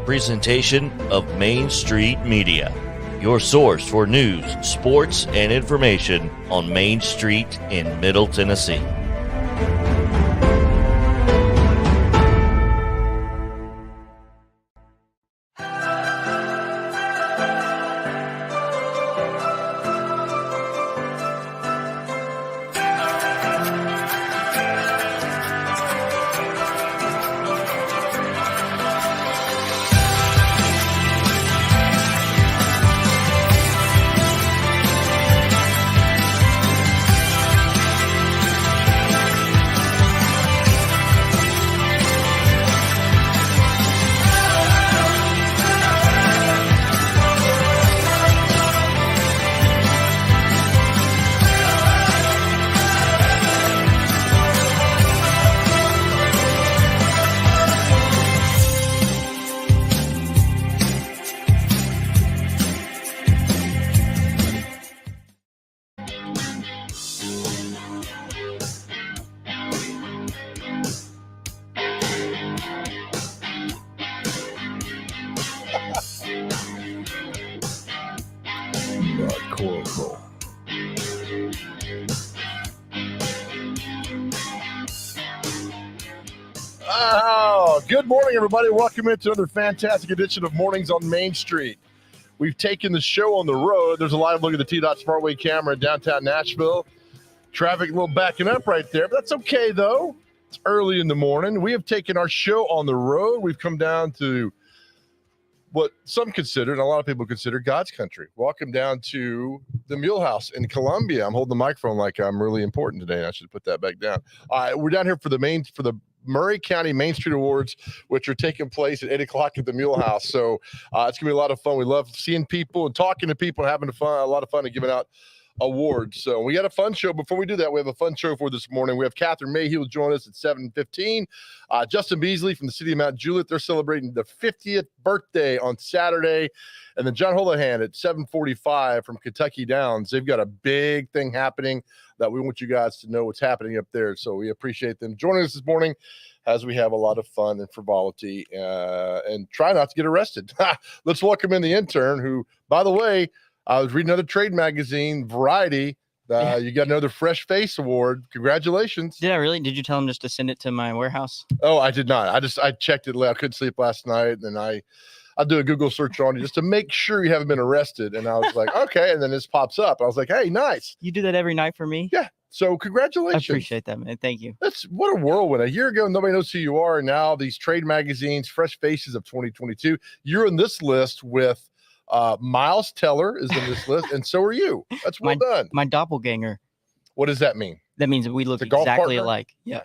Presentation of Main Street Media, your source for news, sports, and information on Main Street in Middle Tennessee. Good morning, everybody. Welcome into another fantastic edition of Mornings on Main Street. We've taken the show on the road. There's a live look at the T-Dot Smartway camera in downtown Nashville. Traffic a little backing up right there, but that's okay, though. It's early in the morning. We have taken our show on the road. We've come down to what some consider, and a lot of people consider, God's country. Welcome down to the Mulehouse in Columbia. I'm holding the microphone like I'm really important today. I should put that back down. We're down here for the Maury County Main Street Awards, which are taking place at 8 o'clock at the Mulehouse. So it's going to be a lot of fun. We love seeing people and talking to people and having a lot of fun and giving out awards. So we got a fun show. Before we do that, we have a fun show for this morning. We have Catherine Mayhew will join us at 7:15. Justin Beasley from the city of Mount Juliet, they're celebrating the 50th birthday on Saturday. And then John Holohan at 7:45 from Kentucky Downs. They've got a big thing happening that we want you guys to know what's happening up there. So we appreciate them joining us this morning as we have a lot of fun and frivolity and try not to get arrested. Let's welcome in the intern who, by the way, I was reading another trade magazine, Variety. You got another Fresh Face Award. Congratulations. Did I really? Did you tell him just to send it to my warehouse? Oh, I did not. I checked it. I couldn't sleep last night. And I do a Google search on you just to make sure you haven't been arrested. And I was like, okay. And then this pops up. I was like, hey, nice. You do that every night for me? Yeah. So congratulations. I appreciate that, man. Thank you. That's what a whirlwind. A year ago, nobody knows who you are. And now these trade magazines, Fresh Faces of 2022, you're in this list with Miles Teller is in this list, and so are you. That's well done. My doppelganger. What does that mean? That means we look exactly alike. Yeah.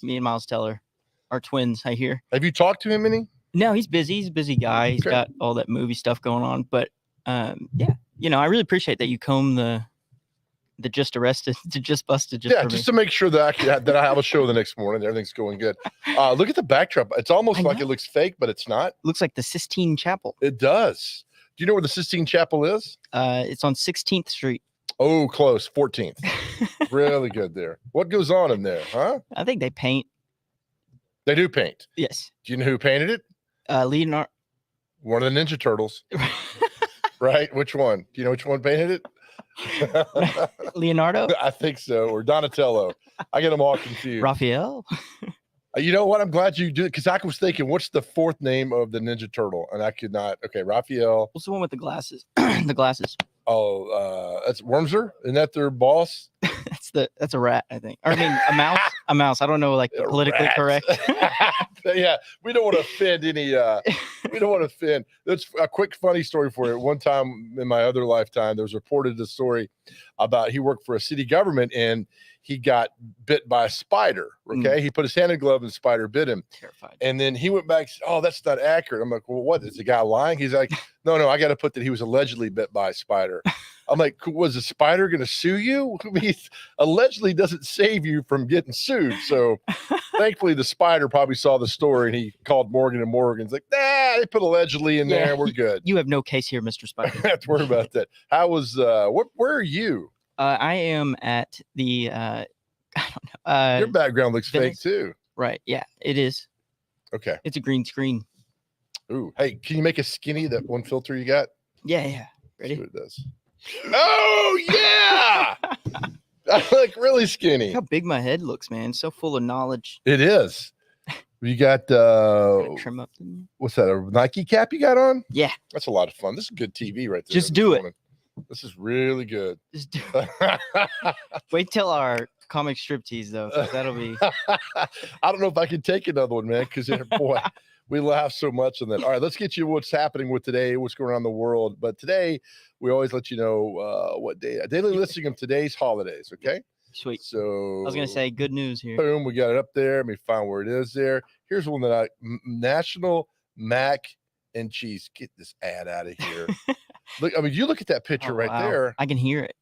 Me and Miles Teller are twins, I hear. Have you talked to him any? No, he's busy. He's a busy guy. He's got all that movie stuff going on. But yeah, I really appreciate that you comb the just arrested to just busted. Just to make sure that I have a show the next morning. Everything's going good. Look at the backdrop. It's almost like it looks fake, but it's not. Looks like the Sistine Chapel. It does. Do you know where the Sistine Chapel is? It's on 16th Street. Oh, close. 14th. Really good there. What goes on in there, huh? I think they paint. They do paint. Yes. Do you know who painted it? Leonardo. One of the Ninja Turtles. Right? Which one? Do you know which one painted it? Leonardo? I think so. Or Donatello. I get them all confused. Raphael? You know what? I'm glad you did, because I was thinking, what's the fourth name of the Ninja Turtle? And I could not. Okay, Raphael. What's the one with the glasses? The glasses. Oh, that's Wormser. Isn't that their boss? That's a rat, I think. Or I mean, a mouse. A mouse. I don't know, like politically correct. Yeah, we don't want to offend any. We don't want to offend. That's a quick funny story for you. One time in my other lifetime, there was reported a story about he worked for a city government and he got bit by a spider. Okay, he put his hand in a glove and the spider bit him. Terrified. And then he went back. And said, "Oh, that's not accurate." I'm like, "Well, what is the guy lying?" He's like, "No, I got to put that he was allegedly bit by a spider." I'm like, "Was the spider going to sue you?" I mean, allegedly doesn't save you from getting sued. So thankfully, the spider probably saw the story and he called Morgan and Morgan's like, "Nah, they put allegedly in there. We're good." You have no case here, Mr. Spider. I have to worry about that. How was where are you? I am at the I don't know. Your background looks fake Venice. too. Right. Yeah, it is. Okay. It's a green screen. Ooh, hey, can you make a skinny that one filter you got? Yeah. Ready? See what it does. Oh yeah. I look really skinny. Look how big my head looks, man. So full of knowledge. It is. You got Trim up. what's that? A Nike cap you got on? Yeah. That's a lot of fun. This is good TV right there. Just do it. This is really good. Just do it. Wait till our comic striptease though. 'Cause that'll be. I don't know if I can take another one, man, because boy, we laugh so much on that. All right, let's get you what's happening with today, what's going on in the world. But today, we always let you know what day, a daily listing of today's holidays. Okay. Sweet. So I was gonna say good news here. Boom, we got it up there. Let me find where it is there. Here's one that National Mac and Cheese. Get this ad out of here. Look, I mean, you look at that picture right there. I can hear it.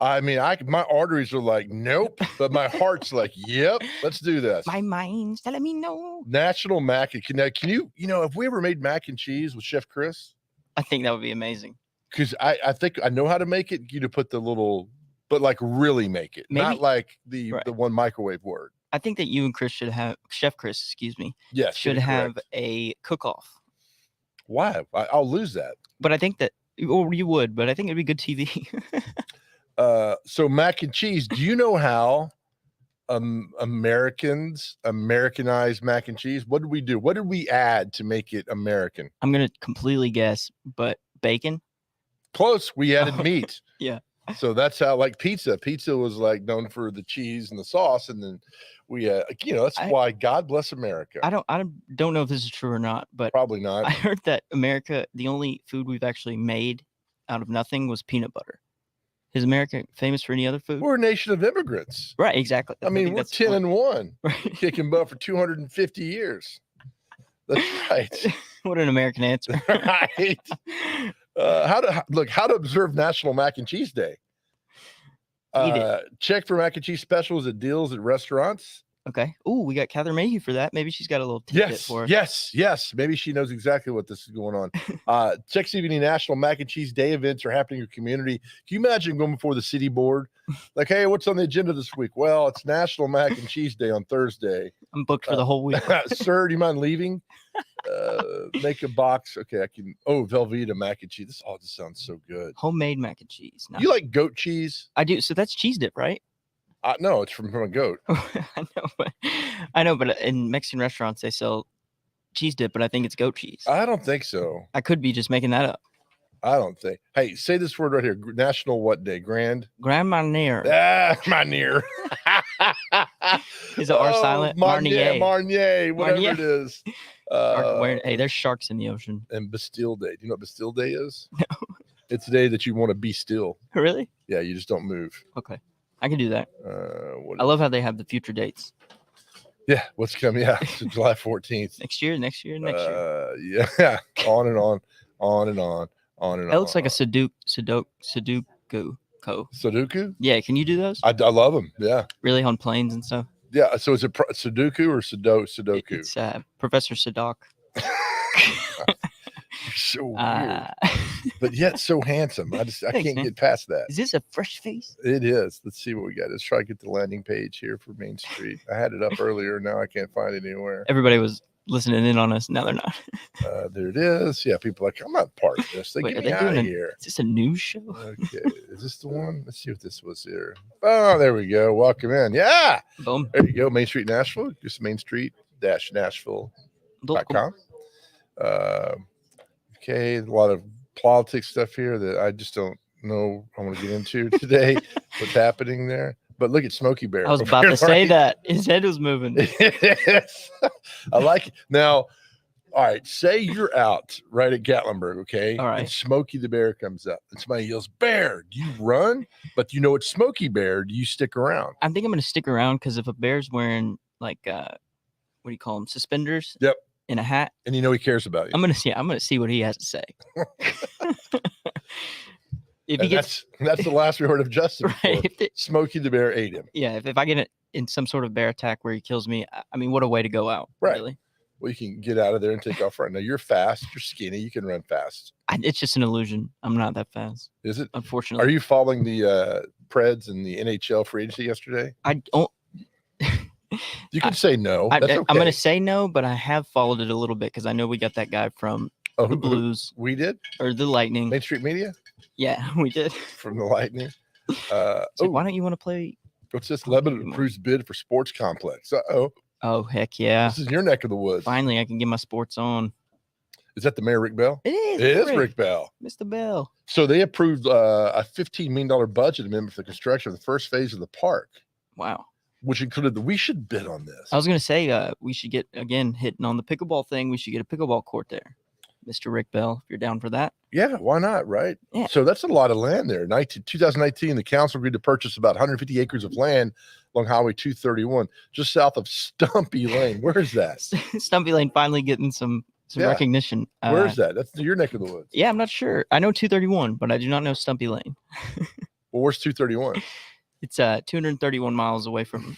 I mean, my arteries are like, nope, but my heart's like, yep, let's do this. My mind's telling me no. National Mac. Can you, if we ever made mac and cheese with Chef Chris? I think that would be amazing. Because I think I know how to make it. You to put the little, but like really make it, not like the one microwave word. I think that you and Chris should have Chef Chris, excuse me. Yes, should have a cook-off. Why? I'll lose that. But I think that, or you would, but I think it'd be good TV. So mac and cheese. Do you know how Americans Americanize mac and cheese? What did we do? What did we add to make it American? I'm gonna completely guess, but bacon. Close. We added meat. Yeah. So that's how, like pizza. Pizza was like known for the cheese and the sauce, and then we, that's why God bless America. I don't know if this is true or not, but probably not. I heard that America, the only food we've actually made out of nothing was peanut butter. Is America famous for any other food? We're a nation of immigrants. Right, exactly. I mean, we're 10 and 1, kicking butt for 250 years. That's right. What an American answer. Right. How to observe National Mac and Cheese Day. Check for mac and cheese specials at deals at restaurants. Okay. Oh, we got Catherine Mayhew for that. Maybe she's got a little tidbit for us. Yes. Maybe she knows exactly what this is going on. Check see if any National Mac and Cheese Day events are happening in your community. Can you imagine going before the city board? Like, hey, what's on the agenda this week? Well, it's National Mac and Cheese Day on Thursday. I'm booked for the whole week. Sir, do you mind leaving? Make a box. Okay, I can. Oh, Velveeta mac and cheese. This all just sounds so good. Homemade mac and cheese. You like goat cheese? I do. So that's cheese dip, right? No, it's from a goat. I know, but in Mexican restaurants they sell cheese dip, but I think it's goat cheese. I don't think so. I could be just making that up. I don't think. Hey, say this word right here. National what day? Grand Marnier. Marnier. Is it R silent? Marnier, whatever it is. Hey, there's sharks in the ocean. And Bastille Day. Do you know what Bastille Day is? No. It's the day that you want to be still. Really? Yeah, you just don't move. Okay. I can do that. I love how they have the future dates. Yeah, what's coming? Yeah, so July 14th. Next year. Yeah, on and on and on. That looks like a Sudoku. Sudoku? Yeah, can you do those? I love them. Yeah. Really, on planes and stuff? Yeah. So is it Sudoku or Sudoku? It's Professor Sadok. So weird, but yet so handsome. I can't get past that. Is this a fresh face? It is. Let's see what we got. Let's try to get the landing page here for Main Street. I had it up earlier. Now I can't find it anywhere. Everybody was listening in on us. No, they're not. There it is. Yeah, people are like, I'm not part of this. Wait, Get me out of here. Is this a news show? Okay, is this the one? Let's see what this was here. Oh, there we go. Welcome in. Yeah. Boom. There you go. Main Street Nashville. Just Main Street-Nashville.com. Okay, a lot of politics stuff here that I just don't know I want to get into today. What's happening there? But look at Smokey Bear. I was about to say that. His head was moving. Yes. I like it. Now, all right, say you're out right at Gatlinburg, okay? All right. And Smokey the Bear comes up and somebody yells, Bear, do you run? But you know it's Smokey Bear. Do you stick around? I think I'm going to stick around because if a bear's wearing like, what do you call them? Suspenders? Yep. And a hat. And you know he cares about you. I'm going to see what he has to say. If he gets, that's the last we heard of Justin. right, Smokey the Bear ate him. Yeah, if I get in some sort of bear attack where he kills me, I mean, what a way to go out. Right. Really. Well, you can get out of there and take off right now. You're fast. You're skinny. You can run fast. It's just an illusion. I'm not that fast. Is it? Unfortunately. Are you following the Preds and the NHL free agency yesterday? I don't. You can say no. That's okay. I'm going to say no, but I have followed it a little bit because I know we got that guy from the Blues. We did? Or the Lightning. Main Street Media? Yeah, we did. From the Lightning. Why don't you want to play? What's this? Lebanon approves bid for sports complex. Uh-oh. Oh, heck yeah. This is your neck of the woods. Finally, I can get my sports on. Is that the mayor, Rick Bell? It is. It is Rick Bell. Mr. Bell. So they approved a $15 million budget amendment for the construction of the first phase of the park. Wow. Which included we should bid on this. I was going to say we should get, again, hitting on the pickleball thing. We should get a pickleball court there. Mr. Rick Bell, if you're down for that. Yeah, why not, right? Yeah. So that's a lot of land there. 2019, the council agreed to purchase about 150 acres of land along Highway 231, just south of Stumpy Lane. Where is that? Stumpy Lane finally getting some recognition. Where is that? That's your neck of the woods. Yeah, I'm not sure. I know 231, but I do not know Stumpy Lane. Well, where's 231? It's 231 miles away from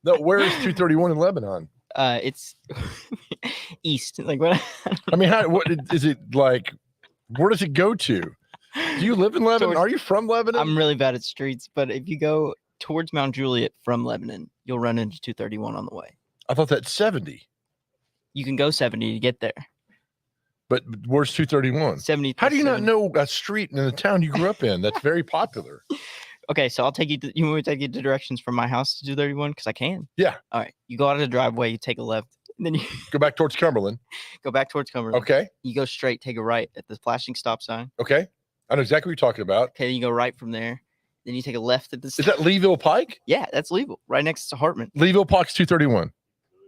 No, where is 231 in Lebanon? It's east. Like what? I mean, what is it like? Where does it go to? Do you live in Lebanon? Are you from Lebanon? I'm really bad at streets, but if you go towards Mount Juliet from Lebanon, you'll run into 231 on the way. I thought that's 70. You can go 70 to get there. But where's 231? 70. How do you not know a street in the town you grew up in that's very popular? Okay, so I'll take you to, you want me to take you to directions from my house to 231? Because I can. Yeah. All right. You go out of the driveway, you take a left, and then you go back towards Cumberland. Go back towards Cumberland. Okay. You go straight, take a right at the flashing stop sign. Okay. I know exactly what you're talking about. Okay, you go right from there. Then you take a left at the Is that Leeville Pike? Yeah, that's Leeville, right next to Hartman. Leeville Pike's 231.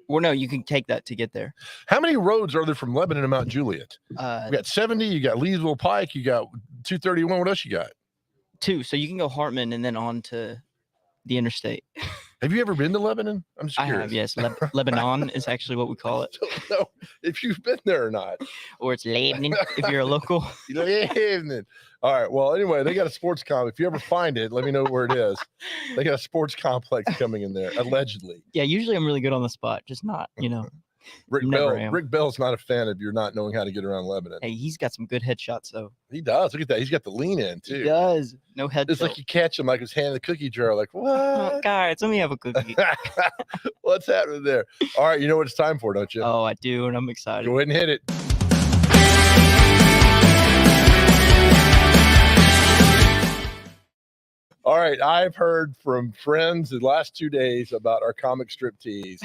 Well, no, you can take that to get there. How many roads are there from Lebanon to Mount Juliet? You got 70, you got Leeville Pike, you got 231. What else you got? 2. So you can go Hartman and then on to the interstate. Have you ever been to Lebanon? I'm just curious. I have, yes. Lebanon is actually what we call it. I don't know if you've been there or not. Or it's Lebanon if you're a local. Lebanon. All right. Well, anyway, they got a sports complex. If you ever find it, let me know where it is. They got a sports complex coming in there, allegedly. Yeah, usually I'm really good on the spot, just not, Rick Bell's not a fan of your not knowing how to get around Lebanon. Hey, he's got some good headshots, though. He does. Look at that. He's got the lean in, too. He does. No head. It's like you catch him like his hand in the cookie jar. Like, what? Oh, guys, let me have a cookie. What's happening there? All right. You know what it's time for, don't you? Oh, I do. And I'm excited. Go ahead and hit it. All right, I've heard from friends the last 2 days about our comic strip tees,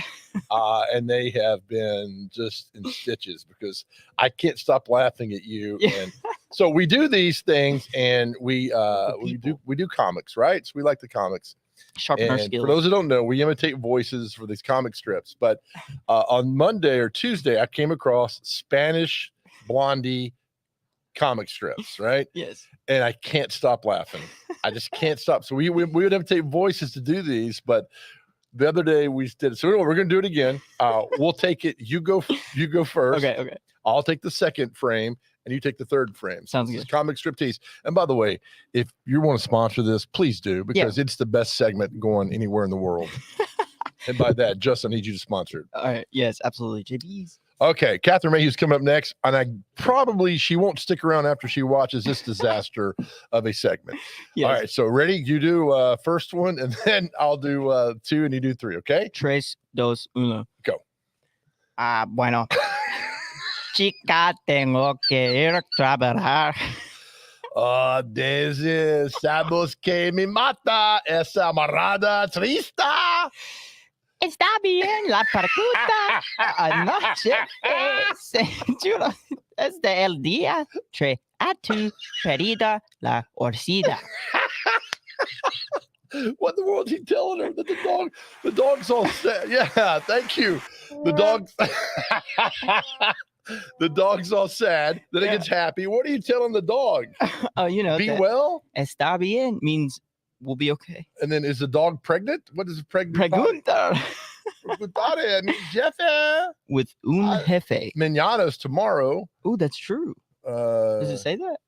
and they have been just in stitches because I can't stop laughing at you. And so we do these things, and we do comics, right? So we like the comics. Sharpen our and skills. For those who don't know, we imitate voices for these comic strips. But on Monday or Tuesday, I came across Spanish Blondie comic strips, right? Yes. And I can't stop laughing. I just can't stop. So we would imitate voices to do these, but the other day we did it. So we're going to do it again. We'll take it. You go first. Okay. I'll take the second frame and you take the third frame. Sounds good. Comic strip tees. And by the way, if you want to sponsor this, please do, because it's the best segment going anywhere in the world. And by that, Justin, I need you to sponsor it. All right. Yes, absolutely. JB's. Okay, Catherine Mayhew's coming up next, and she won't stick around after she watches this disaster of a segment. Yes. All right, so ready? You do first one, and then I'll do 2, and you do 3, okay? 3, 2, 1. Go. Bueno. Chica, tengo que ir a trabajar. Sabes que me mata esa amarrada trista. Está bien la percuta. Anoche es de el día. A tu perida la orcida. What in the world is he telling her? That the dog's all sad. Yeah, thank you. The dog's all sad. Then it gets happy. What are you telling the dog? Be well? Está bien means we'll be okay. And then is the dog pregnant? What is pregnant? Pregunta. With un jefe. Mañana's tomorrow. Oh, that's true. Does it say that?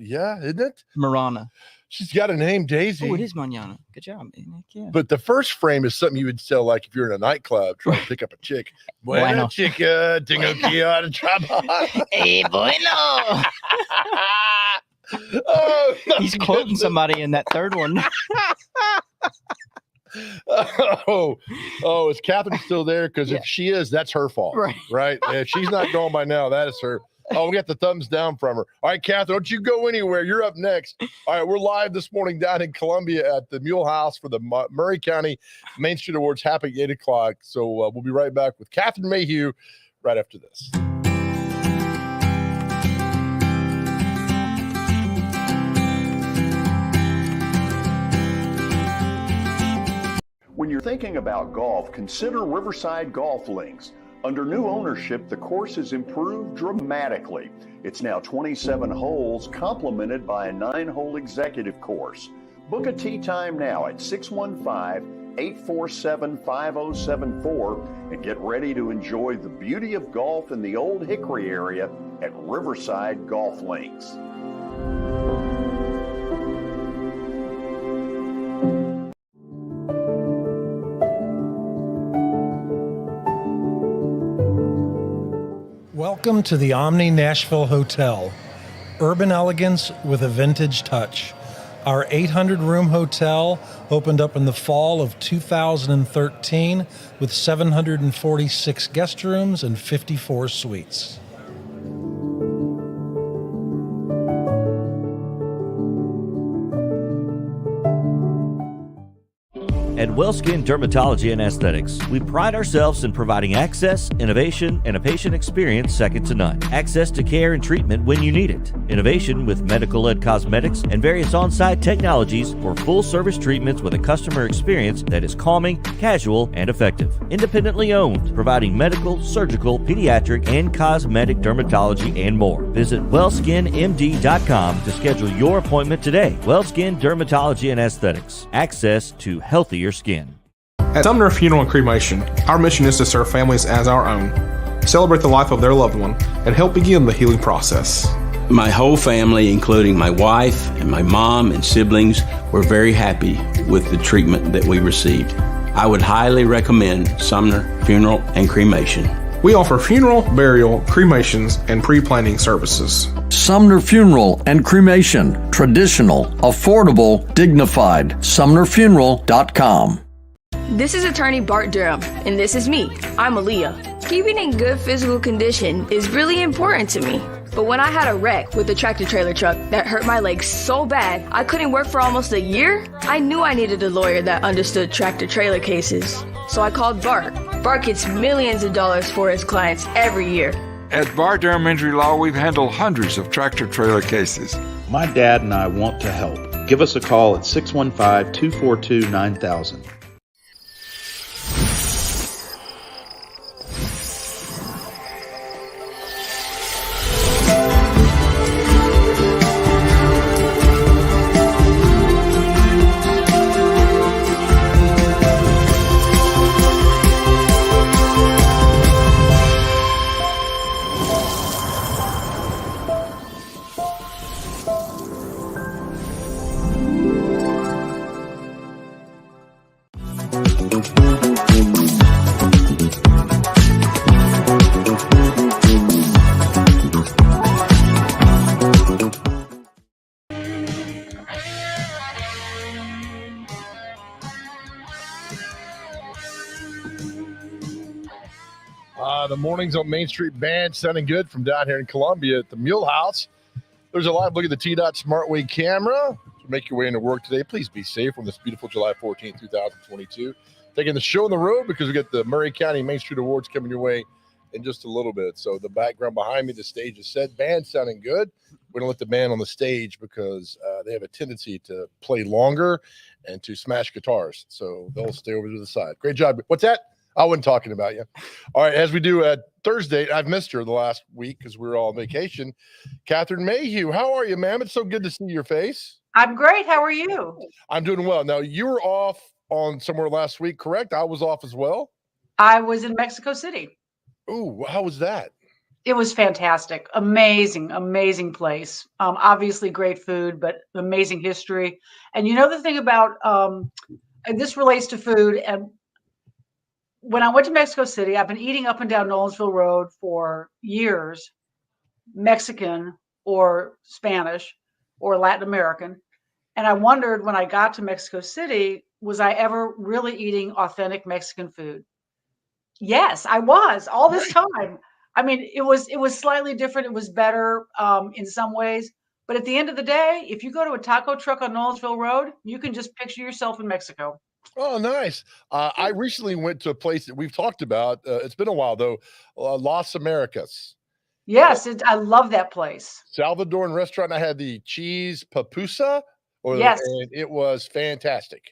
Yeah, isn't it? Marana. She's got a name, Daisy. Oh, it is mañana. Good job. Yeah. But the first frame is something you would sell, like if you're in a nightclub trying to pick up a chick. Bueno, chica, tengo que ir a trabajar. Hey, bueno. Oh, he's quoting somebody in that third one. Is Catherine still there? Because if she is, that's her fault. Right? If she's not gone by now, that is her. Oh, we got the thumbs down from her. All right, Catherine, don't you go anywhere. You're up next. All right, we're live this morning down in Columbia at the Mulehouse for the Maury County Main Street Awards happening at 8 o'clock. So we'll be right back with Catherine Mayhew right after this. When you're thinking about golf, consider Riverside Golf Links. Under new ownership, the course has improved dramatically. It's now 27 holes, complemented by a 9-hole executive course. Book a tee time now at 615-847-5074 and get ready to enjoy the beauty of golf in the Old Hickory area at Riverside Golf Links. Welcome to the Omni Nashville Hotel. Urban elegance with a vintage touch. Our 800-room hotel opened up in the fall of 2013 with 746 guest rooms and 54 suites. At WellSkin Dermatology and Aesthetics, we pride ourselves in providing access, innovation, and a patient experience second to none. Access to care and treatment when you need it. Innovation with medical-led cosmetics and various on-site technologies for full-service treatments with a customer experience that is calming, casual, and effective. Independently owned, providing medical, surgical, pediatric, and cosmetic dermatology and more. Visit wellskinmd.com to schedule your appointment today. WellSkin Dermatology and Aesthetics. Access to healthier skin. At Sumner Funeral and Cremation, our mission is to serve families as our own, celebrate the life of their loved one, and help begin the healing process. My whole family, including my wife and my mom and siblings, were very happy with the treatment that we received. I would highly recommend Sumner Funeral and Cremation. We offer funeral, burial, cremations, and pre-planning services. Sumner Funeral and Cremation. Traditional, affordable, dignified. SumnerFuneral.com. This is attorney Bart Durham, and this is me. I'm Aaliyah. Keeping in good physical condition is really important to me. But when I had a wreck with a tractor-trailer truck that hurt my legs so bad I couldn't work for almost a year, I knew I needed a lawyer that understood tractor-trailer cases. So I called Bart. Bart gets millions of dollars for his clients every year. At Bart Durham Injury Law, we've handled hundreds of tractor-trailer cases. My dad and I want to help. Give us a call at 615-242-9000. Mornings on Main Street band sounding good from down here in Columbia at the Mulehouse. There's a live look at the T-Dot SmartWay camera. So make your way into work today. Please be safe on this beautiful July 14th, 2022. Taking the show on the road because we got the Maury County Main Street Awards coming your way in just a little bit. So the background behind me, the stage is set. Band sounding good. We're going to let the band on the stage because they have a tendency to play longer and to smash guitars. So they'll stay over to the side. Great job. What's that? I wasn't talking about you. All right, as we do Thursday, I've missed her the last week because we were all on vacation. Catherine Mayhew, how are you, ma'am? It's so good to see your face. I'm great. How are you? I'm doing well. Now, you were off on somewhere last week, correct? I was off as well. I was in Mexico City. Ooh, how was that? It was fantastic. Amazing, amazing place. Obviously great food, but amazing history. And you know the thing about, and this relates to food, and when I went to Mexico City, I've been eating up and down Nolensville Road for years, Mexican or Spanish or Latin American. And I wondered when I got to Mexico City, was I ever really eating authentic Mexican food? Yes, I was all this time. I mean, it was slightly different. It was better in some ways. But at the end of the day, if you go to a taco truck on Nolensville Road, you can just picture yourself in Mexico. Oh, nice. I recently went to a place that we've talked about. It's been a while, though. Las Americas. Yes, I love that place. Salvadoran restaurant. I had the cheese pupusa. Yes. And it was fantastic.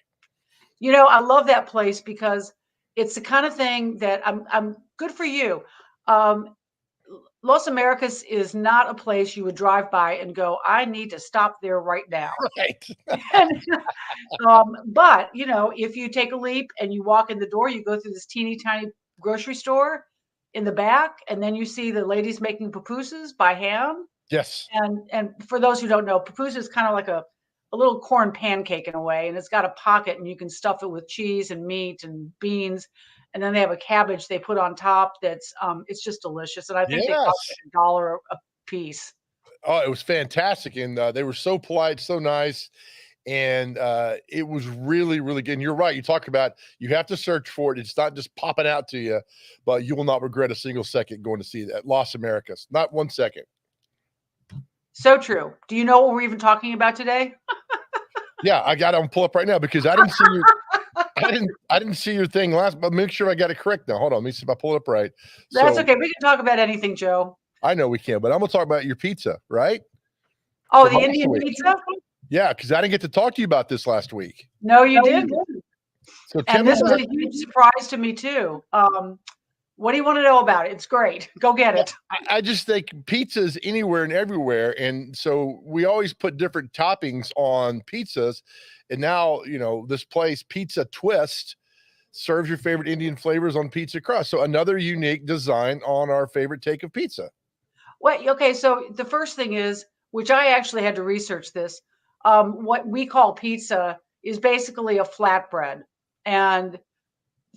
You know, I love that place because it's the kind of thing that I'm good for you. Los Americas is not a place you would drive by and go, I need to stop there right now. Right. But, you know, if you take a leap and you walk in the door, you go through this teeny tiny grocery store in the back, and then you see the ladies making pupusas by hand. Yes. And for those who don't know, pupusa is kind of like a little corn pancake in a way, and it's got a pocket and you can stuff it with cheese and meat and beans. And then they have a cabbage they put on top that's it's just delicious. And I think they cost $1 a piece. Oh, it was fantastic. And they were so polite, so nice. And it was really, really good. And you're right. You talk about you have to search for it. It's not just popping out to you, but you will not regret a single second going to see that. Las Americas. Not 1 second. So true. Do you know what we're even talking about today? Yeah, I got to pull up right now because I didn't see your I didn't see your thing last, but make sure I got it correct now. Hold on, let me see if I pull it up right. That's okay. We can talk about anything, Joe. I know we can, but I'm gonna talk about your pizza, right? Oh, the Indian pizza? Yeah, because I didn't get to talk to you about this last week. No, you didn't. So and this was a huge surprise to me too. What do you want to know about it? It's great. Go get it. I just think pizza's anywhere and everywhere. And so we always put different toppings on pizzas. And now, you know, this place, Pizza Twist, serves your favorite Indian flavors on pizza crust. So another unique design on our favorite take of pizza. Well, okay. So the first thing is, which I actually had to research this, what we call pizza is basically a flatbread. And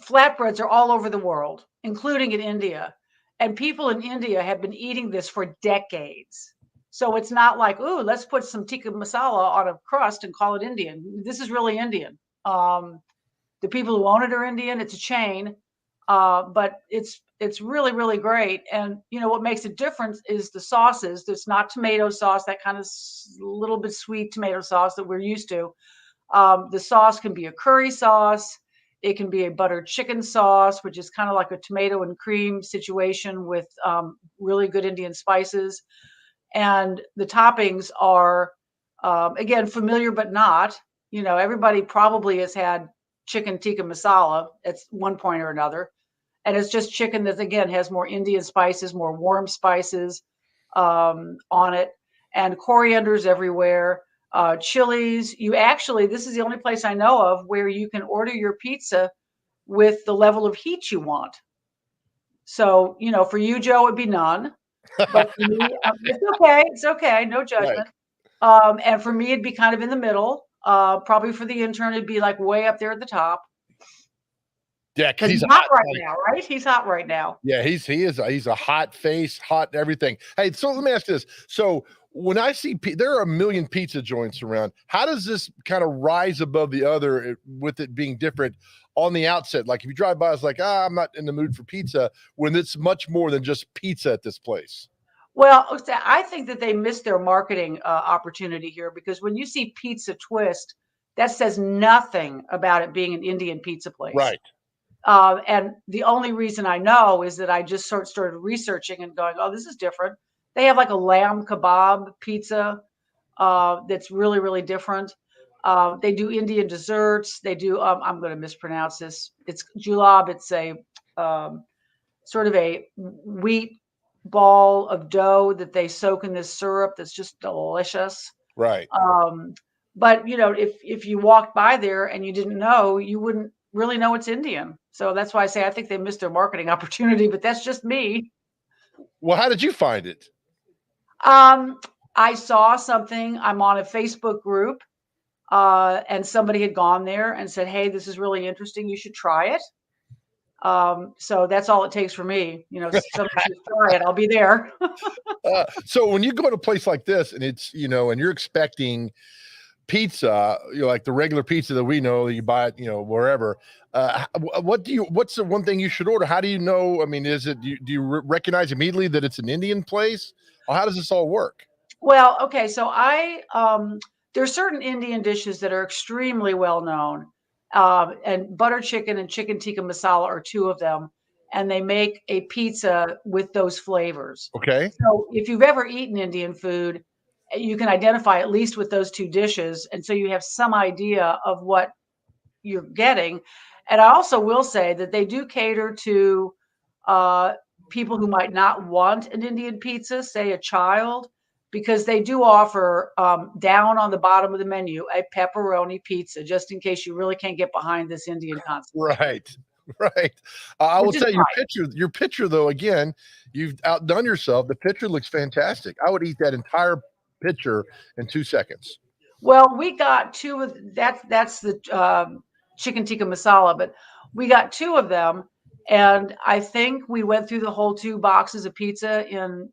flatbreads are all over the world, including in India. And people in India have been eating this for decades. So it's not like, ooh, let's put some tikka masala on a crust and call it Indian. This is really Indian. The people who own it are Indian. It's a chain, but it's really, really great. And, you know, what makes it different is the sauces. There's not tomato sauce, that kind of little bit sweet tomato sauce that we're used to. The sauce can be a curry sauce. It can be a buttered chicken sauce, which is kind of like a tomato and cream situation with really good Indian spices. And the toppings are, again, familiar but not. You know, everybody probably has had chicken tikka masala at one point or another. And it's just chicken that, again, has more Indian spices, more warm spices on it. And corianders everywhere. Chilies. You actually, this is the only place I know of where you can order your pizza with the level of heat you want. So, you know, for you, Joe, it'd be none. But for me, it's okay. It's okay. No judgment. Right. And for me, it'd be kind of in the middle. Probably for the intern, it'd be like way up there at the top. Yeah, because he's hot right now, right? He's hot right now. Yeah, he's a hot face, hot everything. Hey, so let me ask this. So when I see there are a million pizza joints around. How does this kind of rise above the other with it being different on the outset? Like if you drive by, it's like, I'm not in the mood for pizza, when it's much more than just pizza at this place. Well, I think that they missed their marketing opportunity here, because when you see Pizza Twist, that says nothing about it being an Indian pizza place. Right. And the only reason I know is that I just started researching and going, oh, this is different. They have like a lamb kebab pizza that's really, really different. They do Indian desserts. They do, I'm going to mispronounce this. It's julab. It's a sort of a wheat ball of dough that they soak in this syrup that's just delicious. Right. But you know, if you walked by there and you didn't know, you wouldn't really know it's Indian. So that's why I say I think they missed their marketing opportunity, but that's just me. Well, how did you find it? I saw something. I'm on a Facebook group, and somebody had gone there and said, hey, this is really interesting. You should try it. So that's all it takes for me. You know, somebody should try it. I'll be there. So when you go to a place like this and it's, you know, and you're expecting pizza, you know, like the regular pizza that we know that you buy it, you know, wherever, what's the one thing you should order? How do you know? I mean, is it, do you recognize immediately that it's an Indian place, or how does this all work? Well, okay. So there are certain Indian dishes that are extremely well known. And butter chicken and chicken tikka masala are two of them. And they make a pizza with those flavors. Okay. So if you've ever eaten Indian food, you can identify at least with those two dishes. And so you have some idea of what you're getting. And I also will say that they do cater to people who might not want an Indian pizza, say a child, because they do offer down on the bottom of the menu a pepperoni pizza, just in case you really can't get behind this Indian concept. Right. Right. I will tell you, your picture, though, again, you've outdone yourself. The picture looks fantastic. I would eat that entire picture in 2 seconds. Well, we got two of that's the chicken tikka masala, but we got two of them. And I think we went through the whole 2 boxes of pizza in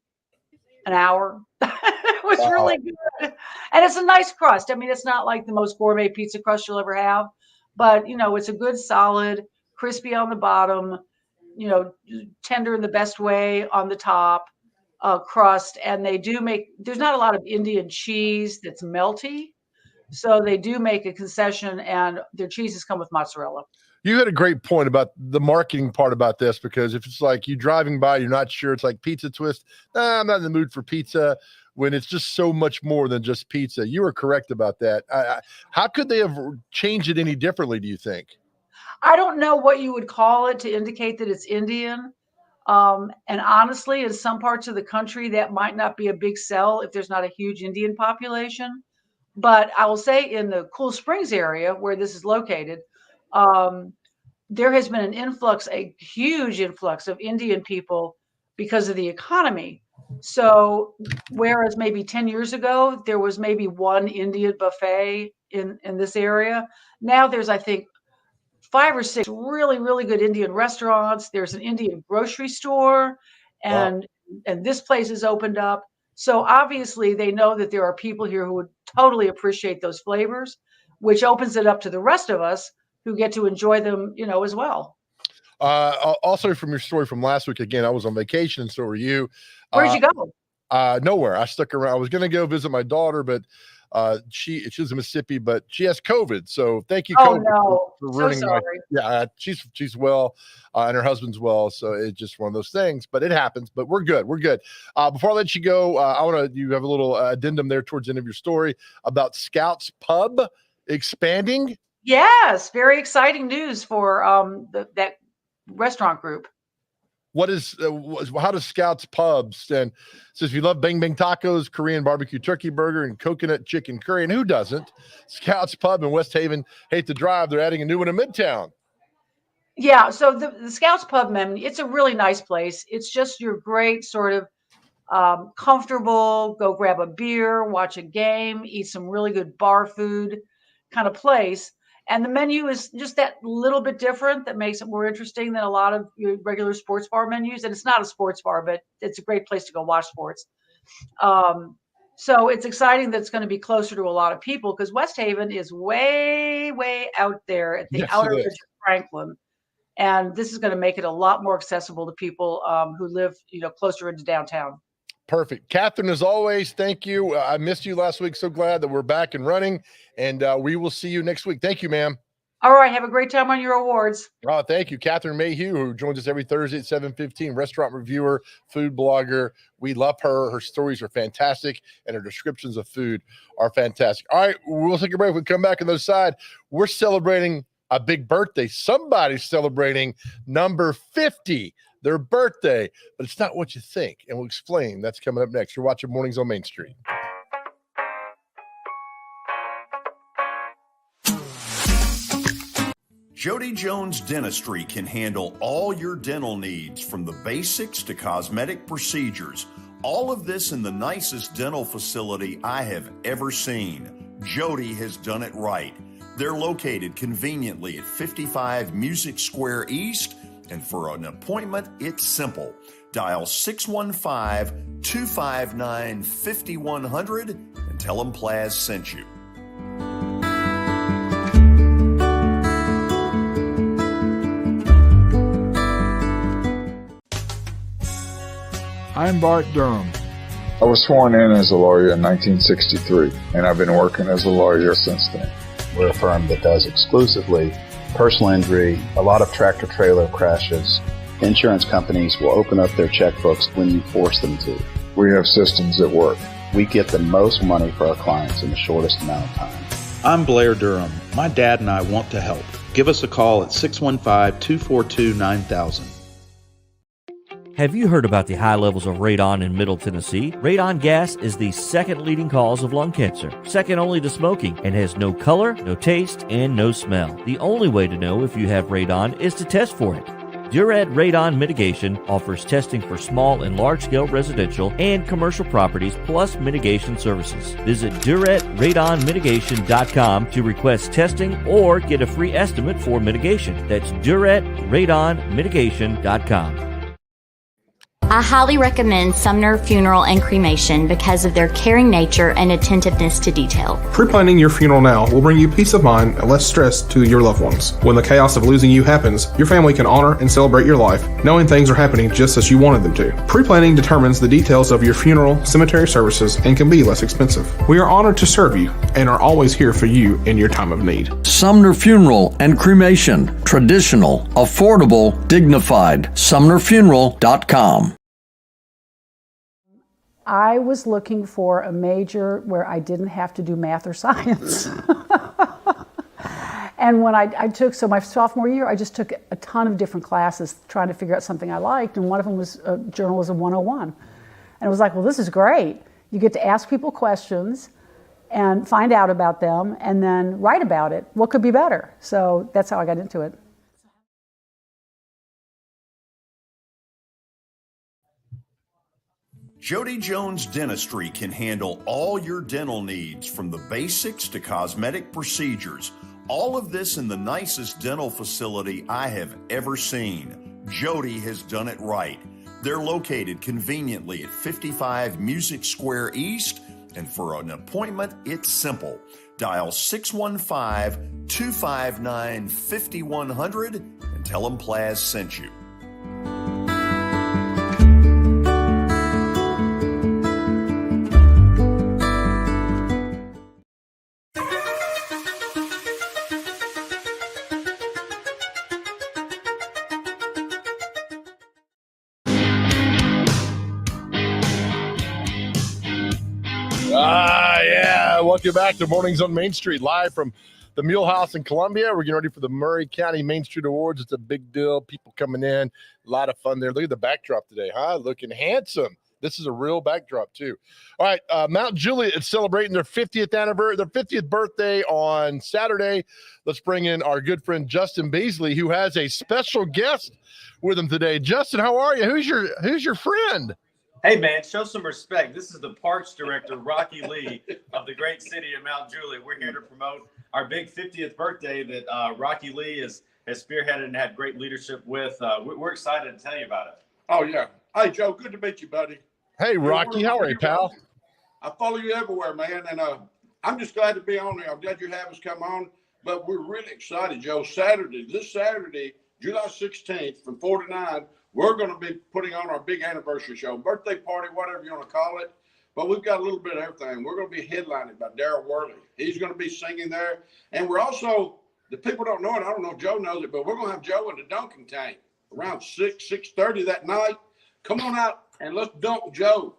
an hour. It was really good. And it's a nice crust. I mean, it's not like the most gourmet pizza crust you'll ever have, but you know, it's a good solid, crispy on the bottom, you know, tender in the best way on the top crust. And they do make, there's not a lot of Indian cheese that's melty. So they do make a concession, and their cheeses come with mozzarella. You had a great point about the marketing part about this, because if it's like you driving by, you're not sure, it's like Pizza Twist. I'm not in the mood for pizza, when it's just so much more than just pizza. You were correct about that. How could they have changed it any differently, do you think? I don't know what you would call it to indicate that it's Indian. And honestly, in some parts of the country, that might not be a big sell if there's not a huge Indian population. But I will say in the Cool Springs area where this is located, there has been an influx, a huge influx of Indian people because of the economy. So whereas maybe 10 years ago, there was maybe one Indian buffet in this area, now there's, I think, 5 or 6 really, really good Indian restaurants. There's an Indian grocery store, and this place is opened up. So obviously they know that there are people here who would totally appreciate those flavors, which opens it up to the rest of us who get to enjoy them, you know, as well. Also from your story from last week, again, I was on vacation and so were you. Where'd you go? Nowhere. I stuck around. I was going to go visit my daughter, but she was in Mississippi, but she has COVID. So thank you, COVID, for ruining so my. She's well, and her husband's well. So it's just one of those things. But it happens. But we're good. We're good. Before I let you go, you have a little addendum there towards the end of your story about Scout's Pub expanding. Yes, very exciting news for that restaurant group. What is how does Scout's Pub stand? Says if you love bang bang tacos, Korean barbecue turkey burger, and coconut chicken curry, and who doesn't? Scout's Pub in West Haven. Hate to drive. They're adding a new one in Midtown. Yeah, so the Scout's Pub menu, it's a really nice place. It's just your great sort of comfortable, go grab a beer, watch a game, eat some really good bar food kind of place. And the menu is just that little bit different that makes it more interesting than a lot of your regular sports bar menus. And it's not a sports bar, but it's a great place to go watch sports. So it's exciting that it's going to be closer to a lot of people because West Haven is way, way out there at the Yes, outer it edge is. of Franklin. And this is going to make it a lot more accessible to people who live, closer into downtown. Perfect. Catherine, as always, thank you. I missed you last week. So glad that we're back and running, and we will see you next week. Thank you, ma'am. All right. Have a great time on your awards. Oh, thank you. Catherine Mayhew, who joins us every Thursday at 7:15, restaurant reviewer, food blogger. We love her. Her stories are fantastic, and her descriptions of food are fantastic. All right, we'll take a break. We'll come back on the other side. We're celebrating a big birthday. Somebody's celebrating number 50, their birthday, but it's not what you think, and we'll explain. That's coming up next. You're watching Mornings on Main Street. Jody Jones Dentistry can handle all your dental needs, from the basics to cosmetic procedures. All of this in the nicest dental facility I have ever seen. Jody has done it right. They're located conveniently at 55 Music Square East, and for an appointment, it's simple. Dial 615-259-5100 and tell them Plaz sent you. I'm Bart Durham. I was sworn in as a lawyer in 1963, and I've been working as a lawyer since then. We're a firm that does exclusively personal injury, a lot of tractor-trailer crashes. Insurance companies will open up their checkbooks when you force them to. We have systems that work. We get the most money for our clients in the shortest amount of time. I'm Blair Durham. My dad and I want to help. Give us a call at 615-242-9000. Have you heard about the high levels of radon in Middle Tennessee? Radon gas is the second leading cause of lung cancer, second only to smoking, and has no color, no taste, and no smell. The only way to know if you have radon is to test for it. Duret Radon Mitigation offers testing for small and large-scale residential and commercial properties, plus mitigation services. Visit DuretRadonMitigation.com to request testing or get a free estimate for mitigation. That's DuretRadonMitigation.com. I highly recommend Sumner Funeral and Cremation because of their caring nature and attentiveness to detail. Pre-planning your funeral now will bring you peace of mind and less stress to your loved ones. When the chaos of losing you happens, your family can honor and celebrate your life, knowing things are happening just as you wanted them to. Pre-planning determines the details of your funeral, cemetery services, and can be less expensive. We are honored to serve you and are always here for you in your time of need. Sumner Funeral and Cremation. Traditional, affordable, dignified. SumnerFuneral.com. I was looking for a major where I didn't have to do math or science. And when I took, so my sophomore year, I just took a ton of different classes trying to figure out something I liked, and one of them was Journalism 101. And it was like, well, this is great. You get to ask people questions and find out about them and then write about it. What could be better? So that's how I got into it. Jody Jones Dentistry can handle all your dental needs, from the basics to cosmetic procedures. All of this in the nicest dental facility I have ever seen. Jody has done it right. They're located conveniently at 55 Music Square East, and for an appointment, it's simple. Dial 615-259-5100 and tell them Plaz sent you. Yeah. Welcome back to Mornings on Main Street, live from the Mulehouse in Columbia. We're getting ready for the Maury County Main Street Awards. It's a big deal. People coming in. A lot of fun there. Look at the backdrop today, huh? Looking handsome. This is a real backdrop, too. All right. Mount Juliet is celebrating their 50th anniversary, their 50th birthday on Saturday. Let's bring in our good friend Justin Beasley, who has a special guest with him today. Justin, how are you? Who's your friend? Hey, man, show some respect. This is the parks director, Rocky Lee, of the great city of Mount Juliet. We're here to promote our big 50th birthday that Rocky Lee has spearheaded and had great leadership with. We're excited to tell you about it. Oh, yeah. Hey, Joe, good to meet you, buddy. Hey, Rocky, how are you, pal? I follow you everywhere, man. And I'm just glad to be on there. I'm glad you have us come on. But we're really excited, Joe. This Saturday, July 16th from 4 to 9, we're going to be putting on our big anniversary show, birthday party, whatever you want to call it. But we've got a little bit of everything. We're going to be headlined by Darryl Worley. He's going to be singing there. And we're also, the people don't know it, I don't know if Joe knows it, but we're going to have Joe in the dunking tank around 6:30 that night. Come on out and let's dunk Joe.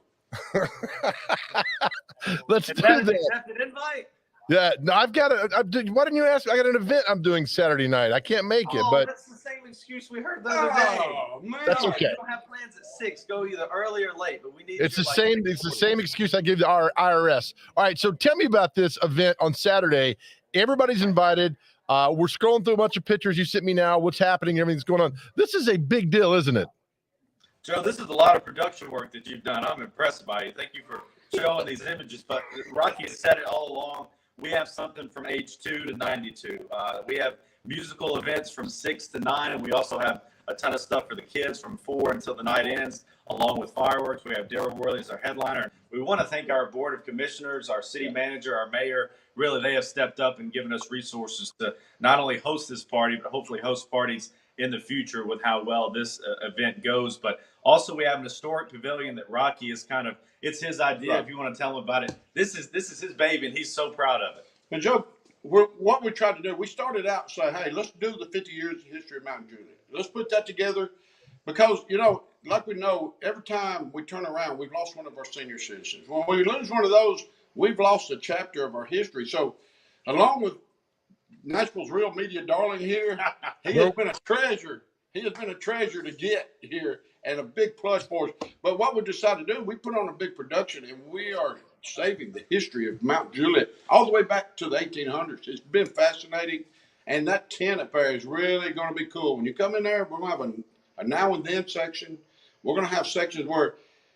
Let's do that. that. Accepted invite? Yeah, no, why didn't you ask? I got an event I'm doing Saturday night. I can't make it, but that's the same excuse we heard the other day. Man. That's okay. We don't have plans at 6. Go either early or late, but we need. it's the same. It's the same excuse I give to our IRS. All right, so tell me about this event on Saturday. Everybody's invited. We're scrolling through a bunch of pictures you sent me now. What's happening? Everything's going on. This is a big deal, isn't it? Joe, this is a lot of production work that you've done. I'm impressed by you. Thank you for showing these images. But Rocky has said it all along. We have something from age 2 to 92. We have musical events from 6 to 9, and we also have a ton of stuff for the kids from 4 until the night ends, along with fireworks. We have Darryl Worley as our headliner. We want to thank our board of commissioners, our city manager, our mayor. Really, they have stepped up and given us resources to not only host this party, but hopefully host parties in the future with how well this event goes. But also we have an historic pavilion that Rocky is it's his idea. Right. If you want to tell him about it, this is his baby, and he's so proud of it. And Joe, what we tried to do, we started out saying, hey, let's do the 50 years of history of Mount Juliet. Let's put that together because, like we know, every time we turn around, we've lost one of our senior citizens. When we lose one of those, we've lost a chapter of our history. So along with Nashville's real media darling here, he has been a treasure. He has been a treasure to get here and a big plus for us. But what we decided to do, we put on a big production, and we are saving the history of Mount Juliet all the way back to the 1800s. It's been fascinating, and that tent affair is really going to be cool. When you come in there, we're going to have a now and then section. We're going to have sections where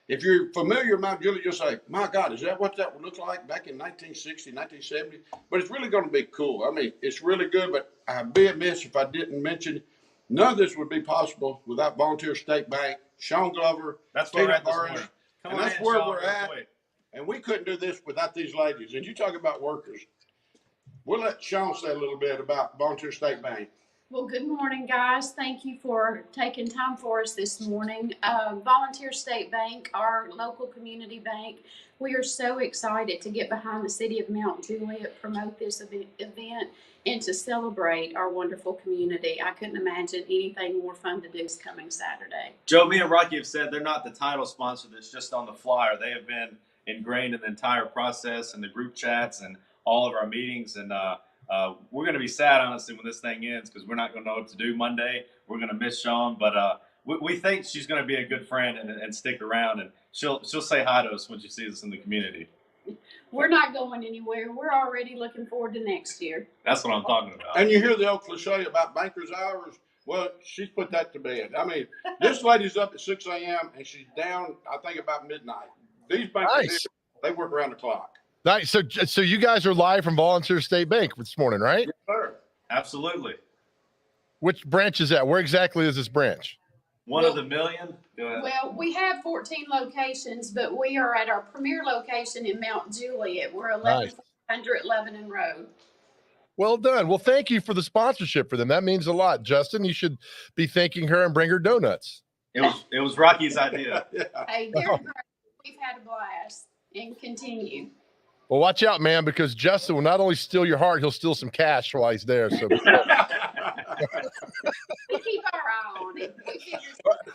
if you're familiar with Mount Juliet, you'll say, my God, is that what that would look like back in 1960, 1970? But it's really going to be cool. I mean, it's really good, but I'd be amiss if I didn't mention none of this would be possible without Volunteer State Bank, Sean Glover, that's where we're at. And that's where we're at. And we couldn't do this without these ladies. And you talk about workers. We'll let Sean say a little bit about Volunteer State Bank. Well, good morning, guys. Thank you for taking time for us this morning. Volunteer State Bank, our local community bank, we are so excited to get behind the city of Mount Juliet, promote this event, and to celebrate our wonderful community. I couldn't imagine anything more fun to do this coming Saturday. Joe, me and Rocky have said they're not the title sponsor that's just on the flyer. They have been ingrained in the entire process and the group chats and all of our meetings. And we're going to be sad, honestly, when this thing ends because we're not going to know what to do Monday. We're going to miss Sean, but we think she's going to be a good friend and stick around, and she'll say hi to us when she sees us in the community. We're not going anywhere. We're already looking forward to next year. That's what I'm talking about. And you hear the old cliche about banker's hours. Well, she's put that to bed. I mean, this lady's up at 6 a.m. and she's down, I think, about midnight. These bankers, they work around the clock. Nice. So you guys are live from Volunteer State Bank this morning, right? Yes, sir. Absolutely. Which branch is that? Where exactly is this branch? One of the million. Well, we have 14 locations, but we are at our premier location in Mount Juliet. We're 1100 Lebanon Road. Well done. Well, thank you for the sponsorship for them. That means a lot. Justin, you should be thanking her and bring her donuts. It was Rocky's idea. Hey, they're great. We've had a blast and continue. Well, watch out, man, because Justin will not only steal your heart, he'll steal some cash while he's there. So we keep our eye on it.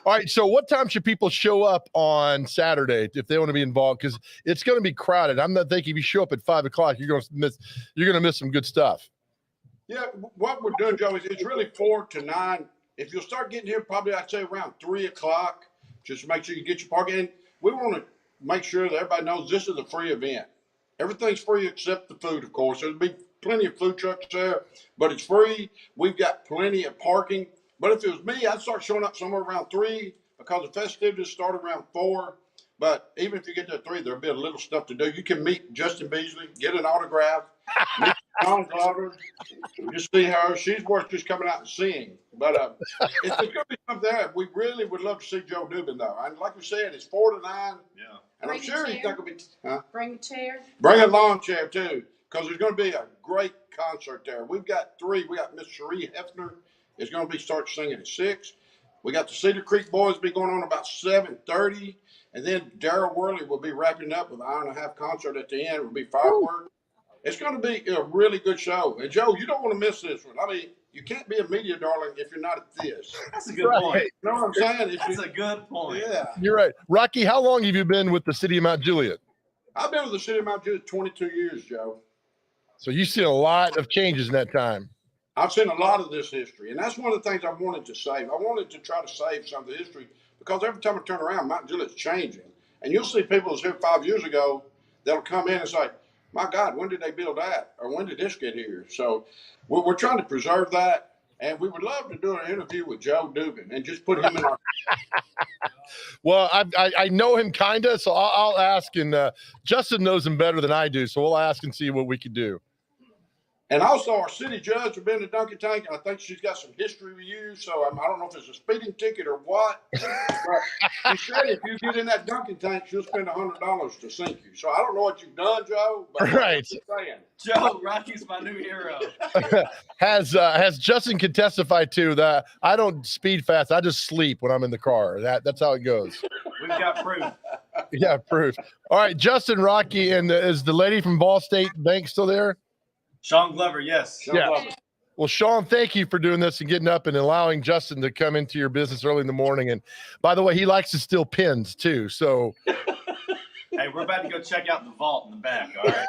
All right. So what time should people show up on Saturday if they want to be involved? Because it's going to be crowded. I'm not thinking if you show up at 5 o'clock, you're going to miss some good stuff. Yeah, what we're doing, Joe, is it's really 4 to 9. If you'll start getting here, probably I'd say around 3 o'clock, just make sure you get your parking in. We want to make sure that everybody knows this is a free event. Everything's free except the food, of course. There'll be plenty of food trucks there, but it's free. We've got plenty of parking. But if it was me, I'd start showing up somewhere around 3 because the festivities start around 4. But even if you get there at 3, there'll be a little stuff to do. You can meet Justin Beasley, get an autograph, meet Sean Glover, just see her. She's worth just coming out and seeing. But it's going to be something there. We really would love to see Joe Dubin, though. And like we said, it's 4 to 9. Yeah. And I'm sure he's not going to be, Bring a chair. Bring a lawn chair too, because there's going to be a great concert there. We've got 3. We got Miss Cherie Hefner is going to be start singing at 6. We got the Cedar Creek Boys be going on about 7:30. And then Darryl Worley will be wrapping up with an hour and a half concert at the end. It will be fireworks. It's going to be a really good show. And Joe, you don't want to miss this one. I mean, you can't be a media darling if you're not at this. That's a good point. You know what I'm saying? That's a good point. Yeah. You're right. Rocky, how long have you been with the city of Mount Juliet? I've been with the city of Mount Juliet 22 years, Joe. So you've seen a lot of changes in that time. I've seen a lot of this history. And that's one of the things I wanted to save. I wanted to try to save some of the history because every time I turn around, Mount Juliet's changing. And you'll see people that was here 5 years ago that'll come in and say, my God, when did they build that? Or when did this get here? So we're trying to preserve that. And we would love to do an interview with Joe Dugan and just put him in our. Well, I know him kind of, so I'll ask. And Justin knows him better than I do. So we'll ask and see what we can do. And also, our city judge has been to Dunkin' Tank, and I think she's got some history with you. So I don't know if it's a speeding ticket or what. But she said if you get in that Dunkin' Tank, she'll spend $100 to sink you. So I don't know what you've done, Joe. But right. I'm just saying. Joe, Rocky's my new hero. Has Justin can testify to that? I don't speed fast. I just sleep when I'm in the car. That's how it goes. We've got proof. Yeah, proof. All right, Justin, Rocky, and is the lady from Ball State Bank still there? Sean Glover, yes. Sean Glover. Well, Sean, thank you for doing this and getting up and allowing Justin to come into your business early in the morning. And by the way, he likes to steal pins too. So, hey, we're about to go check out the vault in the back. All right.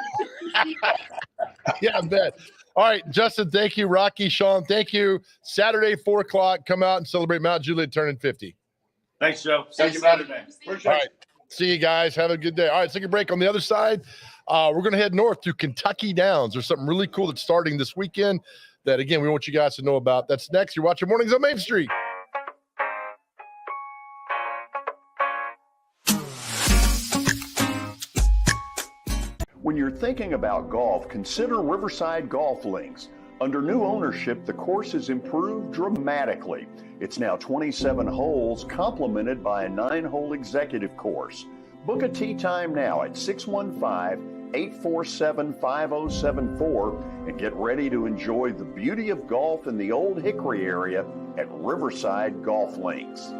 Yeah, I bet. All right, Justin, thank you. Rocky, Sean, thank you. Saturday, 4 o'clock. Come out and celebrate Mount Juliet turning 50. Thanks, Joe. Thank you, Saturday. All right. See you guys. Have a good day. All right, let's take a break. On the other side, we're going to head north to Kentucky Downs. There's something really cool that's starting this weekend that, again, we want you guys to know about. That's next. You're watching Mornings on Main Street. When you're thinking about golf, consider Riverside Golf Links. Under new ownership, the course has improved dramatically. It's now 27 holes, complemented by a 9-hole executive course. Book a tee time now at 615-847-5074 and get ready to enjoy the beauty of golf in the Old Hickory area at Riverside Golf Links.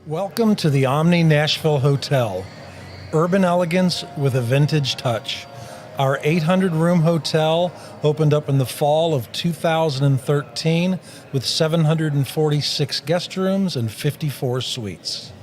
Welcome to the Omni Nashville Hotel. Urban elegance with a vintage touch. Our 800-room hotel opened up in the fall of 2013 with 746 guest rooms and 54 suites.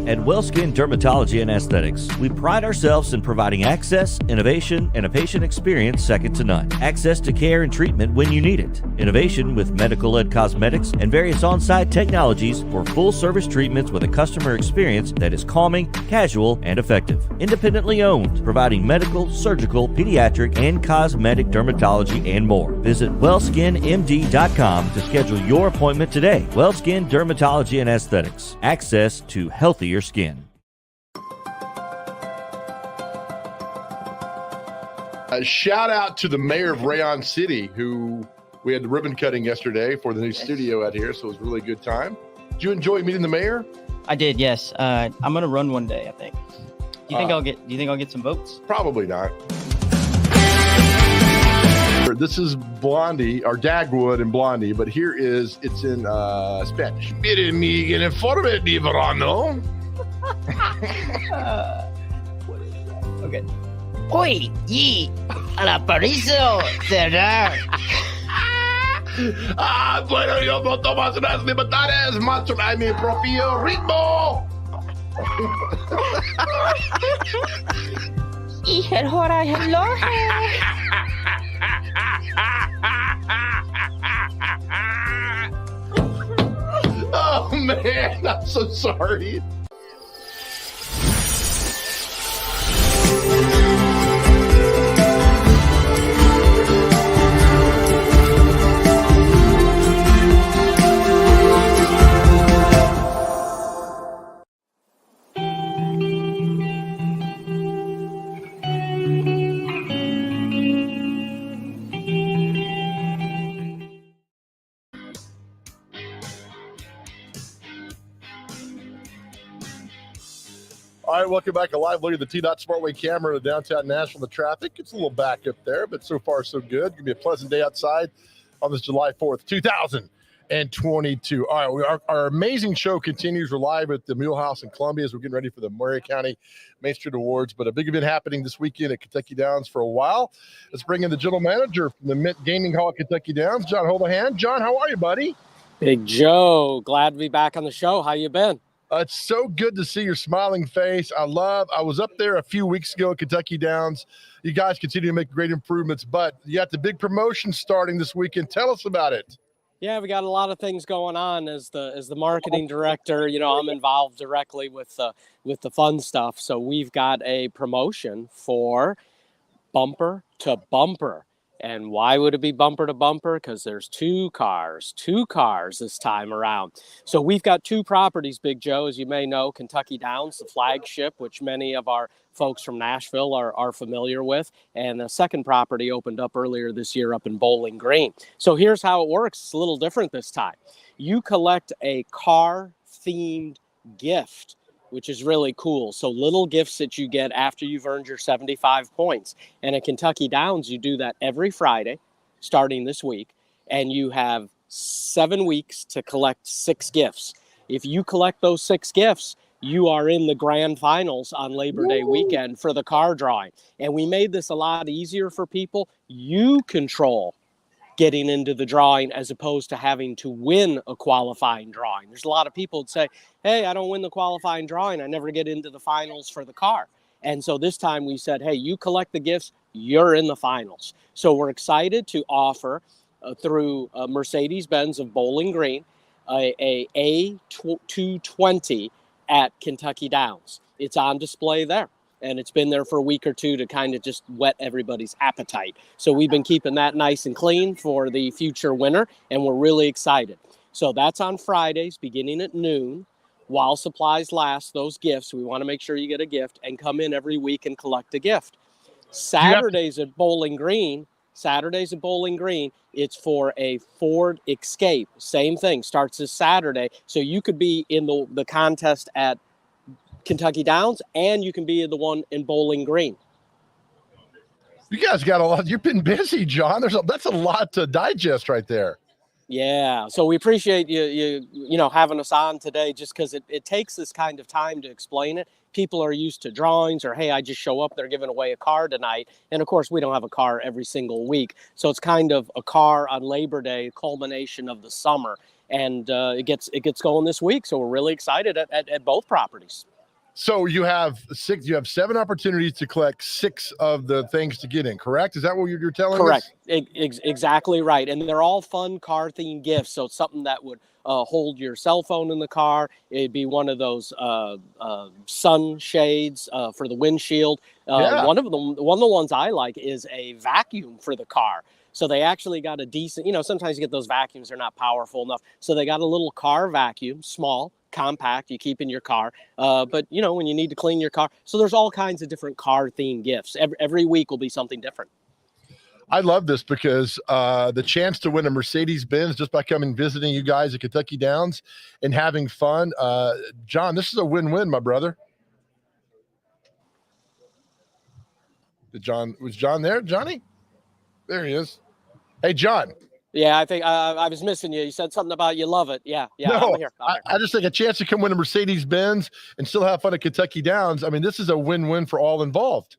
At WellSkin Dermatology and Aesthetics, we pride ourselves in providing access, innovation, and a patient experience second to none. Access to care and treatment when you need it. Innovation with medical-led cosmetics and various on-site technologies for full-service treatments with a customer experience that is calming, casual, and effective. Independently owned, providing medical, surgical, pediatric, and cosmetic dermatology and more. Visit wellskinmd.com to schedule your appointment today. WellSkin Dermatology and Aesthetics. Access to healthier skin. Shout out to the mayor of Rayon City, who we had the ribbon cutting yesterday for the new studio out here, so it was a really good time. Did you enjoy meeting the mayor? I did, yes. I'm gonna run one day, I think. Do you think I'll get some votes? Probably not. This is Blondie, or Dagwood and Blondie, but it's in Spanish. Mire mi informe di verano. Okay. Oi, ye, la Pariso, será. Bueno, yo no tomo las libertades, macho, a mi propio ritmo. Y hora hello. Oh man, I'm so sorry. All right, welcome back. A live look at the T-Dot Smartway camera in downtown Nashville. The traffic, it's a little back up there, but so far so good. Going to be a pleasant day outside on this July 4th, 2022. All right, our amazing show continues. We're live at the Mulehouse in Columbia as we're getting ready for the Maury County Main Street Awards, but a big event happening this weekend at Kentucky Downs for a while. Let's bring in the general manager from the Mint Gaming Hall at Kentucky Downs, John Holohan. John, how are you, buddy? Big Joe, glad to be back on the show. How you been? It's so good to see your smiling face. I was up there a few weeks ago at Kentucky Downs. You guys continue to make great improvements, but you got the big promotion starting this weekend. Tell us about it. Yeah, we got a lot of things going on as the marketing director. You know, I'm involved directly with the fun stuff. So we've got a promotion for bumper to bumper. And why would it be bumper to bumper? Because there's two cars this time around. So we've got two properties, Big Joe, as you may know, Kentucky Downs, the flagship, which many of our folks from Nashville are familiar with. And the second property opened up earlier this year up in Bowling Green. So here's how it works. It's a little different this time. You collect a car-themed gift, which is really cool. So little gifts that you get after you've earned your 75 points. And at Kentucky Downs, you do that every Friday, starting this week, and you have 7 weeks to collect 6 gifts. If you collect those 6 gifts, you are in the grand finals on Labor Day weekend for the car drawing. And we made this a lot easier for people. You control getting into the drawing as opposed to having to win a qualifying drawing. There's a lot of people that say, hey, I don't win the qualifying drawing. I never get into the finals for the car. And so this time we said, hey, you collect the gifts, you're in the finals. So we're excited to offer through Mercedes-Benz of Bowling Green, a A220 at Kentucky Downs. It's on display there. And it's been there for a week or two to kind of just whet everybody's appetite. So we've been keeping that nice and clean for the future winter, and we're really excited. So that's on Fridays, beginning at noon, while supplies last, those gifts. We want to make sure you get a gift and come in every week and collect a gift. Saturdays at Bowling Green, it's for a Ford Escape. Same thing, starts this Saturday. So you could be in the contest at Kentucky Downs, and you can be the one in Bowling Green. You guys got a lot. You've been busy, John. That's a lot to digest right there. Yeah, so we appreciate you having us on today, just because it takes this kind of time to explain it. People are used to drawings, or hey, I just show up, they're giving away a car tonight, and of course we don't have a car every single week. So it's kind of a car on Labor Day, culmination of the summer, and it gets going this week. So we're really excited at both properties. So you have 7 opportunities to collect 6 of the things to get in, correct? Is that what you're telling us? Correct. Exactly right. And they're all fun car-themed gifts. So it's something that would hold your cell phone in the car. It'd be one of those sun shades for the windshield. One of the ones I like is a vacuum for the car. So they actually got a decent, sometimes you get those vacuums, they're not powerful enough. So they got a little car vacuum, small, compact, you keep in your car. But, when you need to clean your car. So there's all kinds of different car-themed gifts. Every week will be something different. I love this because the chance to win a Mercedes-Benz just by coming visiting you guys at Kentucky Downs and having fun. John, this is a win-win, my brother. Was John there, Johnny? There he is. Hey, John. Yeah, I think I was missing you. You said something about you love it. Yeah. No, I'm here. I just think a chance to come win a Mercedes-Benz and still have fun at Kentucky Downs. I mean, this is a win-win for all involved.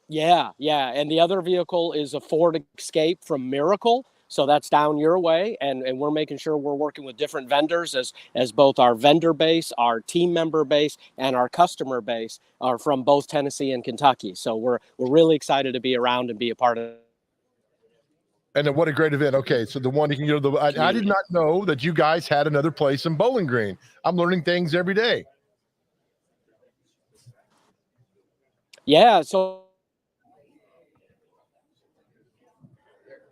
Yeah. And the other vehicle is a Ford Escape from Miracle. So that's down your way. And we're making sure we're working with different vendors as both our vendor base, our team member base, and our customer base are from both Tennessee and Kentucky. So we're really excited to be around and be a part of it. And then what a great event. Okay, so the one you can go to I did not know that you guys had another place in Bowling Green. I'm learning things every day. Yeah, so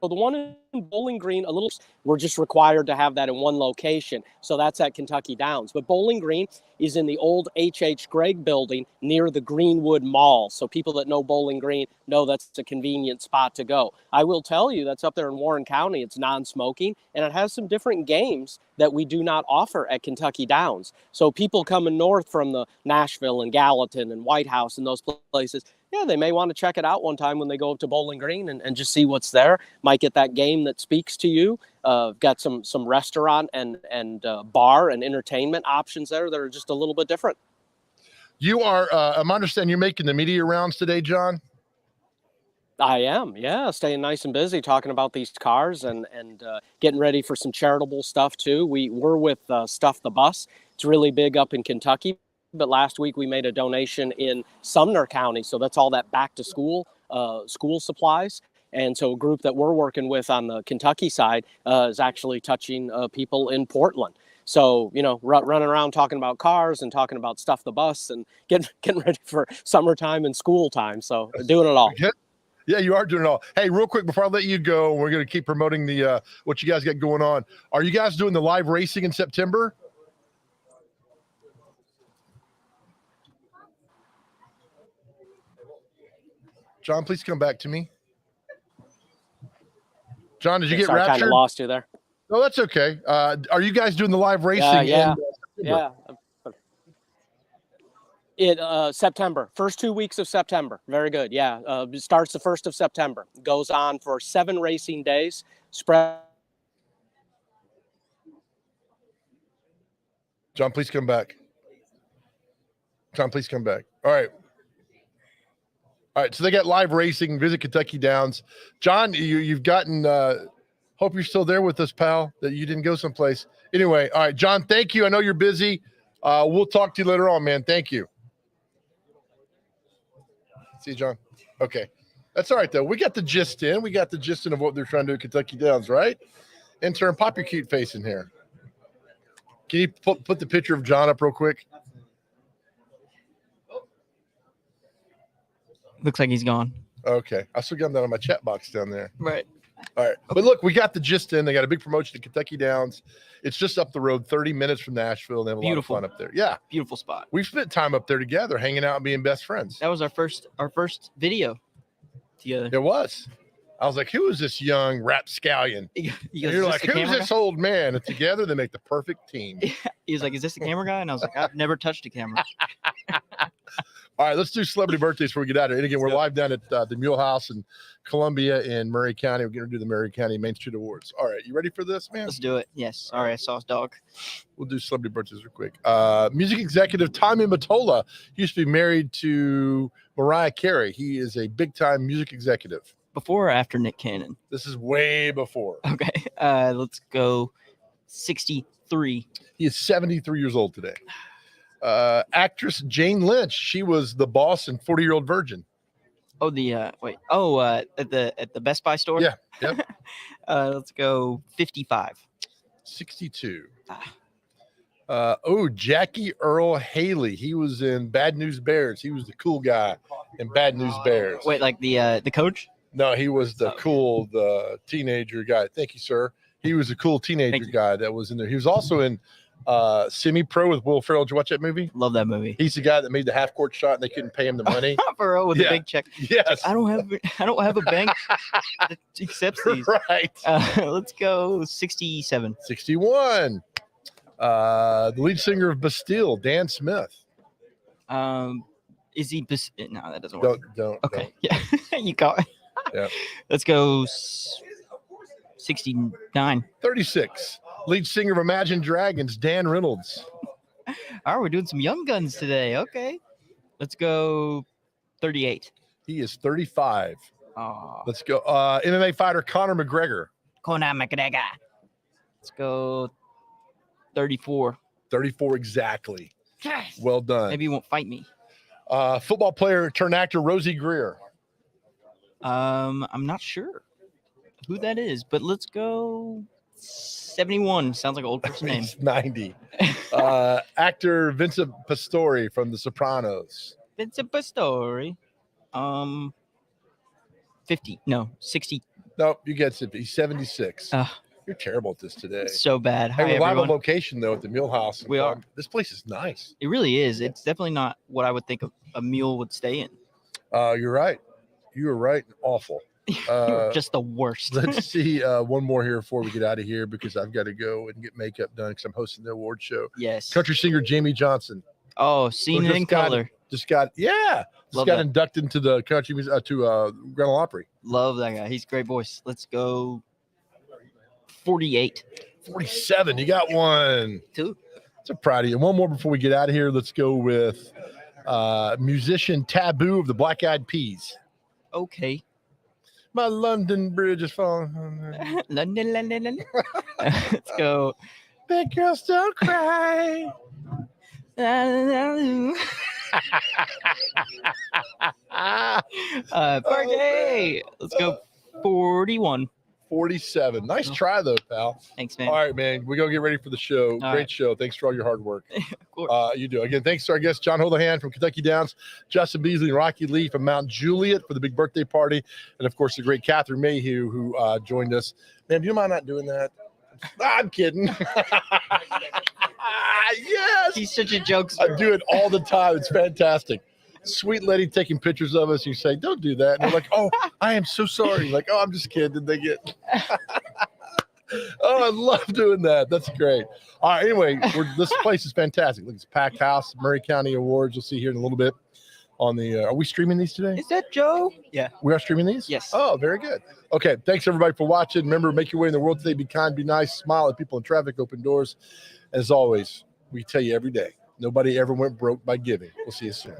the one in Bowling Green, a little, we're just required to have that in one location. So that's at Kentucky Downs. But Bowling Green is in the old H.H. Gregg building near the Greenwood Mall. So people that know Bowling Green know that's a convenient spot to go. I will tell you that's up there in Warren County. It's non-smoking, and it has some different games that we do not offer at Kentucky Downs. So people coming north from the Nashville and Gallatin and White House and those places, yeah, they may want to check it out one time when they go up to Bowling Green and just see what's there. Might get that game that speaks to you. Got some restaurant and bar and entertainment options there that are just a little bit different. You are, I'm understanding you're making the media rounds today, John? I am, yeah, staying nice and busy talking about these cars and getting ready for some charitable stuff too. We're with Stuff the Bus. It's really big up in Kentucky. But last week we made a donation in Sumner County. So that's all that back to school supplies. And so a group that we're working with on the Kentucky side is actually touching people in Portland. So, you know, running around talking about cars and talking about Stuff the Bus and getting ready for summertime and school time. So doing it all. Yeah, you are doing it all. Hey, real quick, before I let you go, we're going to keep promoting the what you guys got going on. Are you guys doing the live racing in September? John, please come back to me. John, did you get raptured? I kind of lost you there. No, that's okay. Are you guys doing the live racing? Yeah. September, first 2 weeks of September. Very good. Yeah. It starts the 1st of September. Goes on for 7 racing days. Spread. John, please come back. John, please come back. All right. All right, so they got live racing. Visit Kentucky Downs. John, you've gotten. Hope you're still there with us, pal. That you didn't go someplace. Anyway, all right, John. Thank you. I know you're busy. We'll talk to you later on, man. Thank you. See you, John. Okay, that's all right though. We got the gist in. We got the gist in of what they're trying to do at Kentucky Downs, right? Intern, pop your cute face in here. Can you put the picture of John up real quick? Looks like he's gone. Okay. I still got him down on my chat box down there. Right. All right. But look, we got the gist in. They got a big promotion at Kentucky Downs. It's just up the road, 30 minutes from Nashville. They have a lot of fun up there. Yeah. Beautiful spot. We've spent time up there together, hanging out and being best friends. That was our first video together. It was. I was like, who is this young rapscallion? You're like, who's this old man? And together they make the perfect team. He was like, is this the camera guy? And I was like, I've never touched a camera. All right, let's do celebrity birthdays before we get out of here. And again, we're live down at the Mulehouse in Columbia in Maury County. We're going to do the Maury County Main Street Awards. All right, you ready for this, man? Let's do it. Yes. All right, I saw his dog. We'll do celebrity birthdays real quick. Music executive Tommy Mottola used to be married to Mariah Carey. He is a big-time music executive. Before or after Nick Cannon? This is way before. Okay, let's go 63. He is 73 years old today. Actress Jane Lynch. She was the boss in 40-Year-Old Virgin. Oh, at the Best Buy store? Yeah. Yep. Let's go 55. 62. Jackie Earl Haley. He was in Bad News Bears. He was the cool guy in Bad News Bears. Wait, like the coach? No, he was the teenager guy. Thank you, sir. He was a cool teenager guy that was in there. He was also in Semi-Pro with Will Ferrell. Did you watch that movie? Love that movie. He's the guy that made the half-court shot and they couldn't pay him the money. Ferrell with a big check. Yes. Like, I don't have a bank that accepts these. Right. Let's go 67. 61. The lead singer of Bastille, Dan Smith. Is he? No, that doesn't work. Don't. Okay. Yeah. You got it. Yeah. Let's go 69. 36. Lead singer of Imagine Dragons, Dan Reynolds. All right, we're doing some young guns today. Okay. Let's go 38. He is 35. Let's go. MMA fighter Conor McGregor. Let's go 34. 34 exactly. Well done. Maybe he won't fight me. Football player turned actor Rosie Greer. I'm not sure who that is, but let's go 71. Sounds like an old person name. 90. Actor Vincent Pastore from The Sopranos. Vincent Pastore. 50. No, 60. Nope, you get it. He's 76. You're terrible at this today. So bad. Hey, Hi, we're live everyone. on location, though, at the Mulehouse. We are. This place is nice. It really is. It's definitely not what I would think a mule would stay in. You're right. You were right. Awful. You're just the worst. Let's see one more here before we get out of here because I've got to go and get makeup done because I'm hosting the award show. Yes. Country singer Jamie Johnson. Oh, seen it in color. Just got inducted into the country to Grand Ole Opry. Love that guy. He's a great voice. Let's go 48. 47. You got one. 2. So proud of you. One more before we get out of here. Let's go with musician Taboo of the Black Eyed Peas. Okay. My London Bridge is falling. London. Let's go. Big girls don't cry. Party. Let's go 41. 47. Nice try, though, pal. Thanks, man. All right, man. We're going to get ready for the show. All Great right. show. Thanks for all your hard work. Of course. You do. Again, thanks to our guests, John Houlihan from Kentucky Downs, Justin Beasley and Rocky Lee from Mount Juliet for the big birthday party, and, of course, the great Catherine Mayhew who joined us. Man, do you mind not doing that? I'm kidding. Yes. He's such a jokester. I do it all the time. It's fantastic. Sweet lady taking pictures of us. You say, don't do that. And they're like, oh, I am so sorry. Like, oh, I'm just kidding. They get. Oh, I love doing that. That's great. All right. Anyway, this place is fantastic. Look, it's a packed house. Maury County Awards. You'll see here in a little bit on the. Are we streaming these today? Is that Joe? Yeah. We are streaming these? Yes. Oh, very good. Okay. Thanks, everybody, for watching. Remember, make your way in the world today. Be kind, be nice, smile at people in traffic, open doors. As always, we tell you every day, nobody ever went broke by giving. We'll see you soon.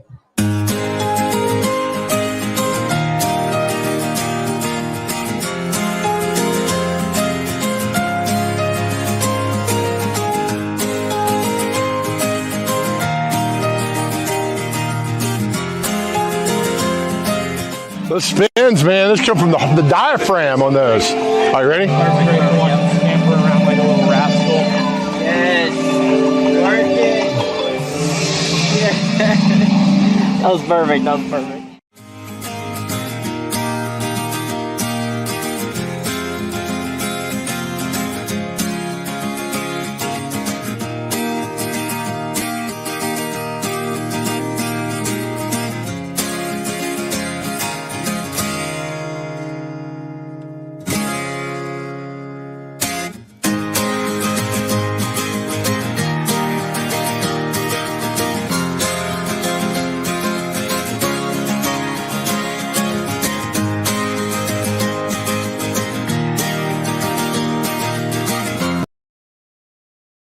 Those spins, man, those come from the diaphragm on those. Are you ready? Scamper around like a little rascal. Yes. Work it. Yeah. That was perfect.